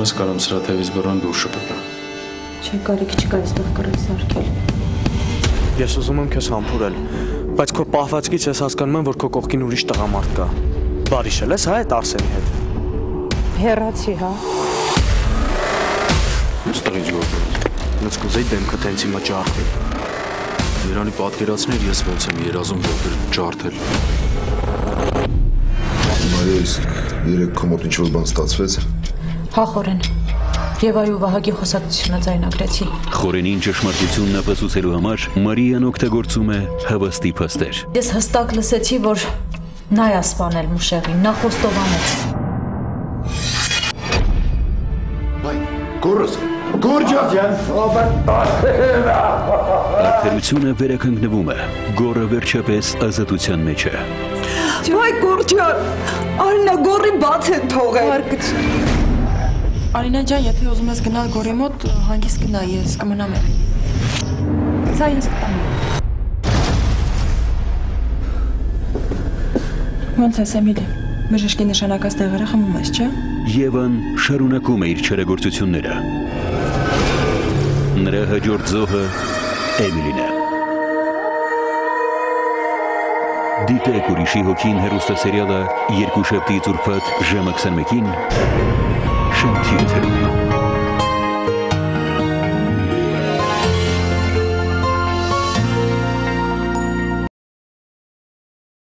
ուզում ես կարամ սրա թևից բռնեմ դու շպրտա։ Չէ, կարիք չկա այստեղ կռիվ սարքել։ Ես ուզում եմ քեզ համբուրել, բայց քո պահվածքից ես հասկանում եմ, որ քո կողքին ուրիշ տղամարդ կա։ Բարիշել ես, հա, այդ Արսենի հետ։ Հեռացի, հա։ Այստեղ ինչ գործ։ Ոնց կուզեի դեմքը տենց հիմա ջարդի։ Երանի պատկերացներ ես ոնց եմ երազում որտեղ ջարդել։ Մարիես, երեք քո մոտ ինչ-որ բան ստացվեց։ Հա, Խորեն։ Եվ այո, Վահագի խոսակցությունը ձայնագրեցի։ Խորենին ճշմարտությունն ապացուցելու համար Մարիան օգտագործում է հավաստի փաստեր։ Ես հստակ լսեցի, որ նա է սպանել Մուշեղին, նա խոստովանեց։ Բայ, գորս, գորջան, Արդարությունը վերականգնվում է, գորը վերջապես ազատության մեջ է։ Բայ, գորջան, Արինա, գորի բաց են թողել։ Արինա ջան, եթե ուզում ես գնալ գորի մոտ, հանգիստ գնա, ես կմնամ եմ։ Սա ես կտամ։ Ոնց ես Էմիլի, բժշկի նշանակած տեղերը խմում ես, չէ՞։ Եվան շարունակում է իր չարագործությունները։ Նրա հաջորդ զոհը Էմիլին է։ Դիտեք ուրիշի հոգին հեռուստասերիալը երկուշաբթի ծուրփաթ ժամը 21-ին Շենթի եթերում։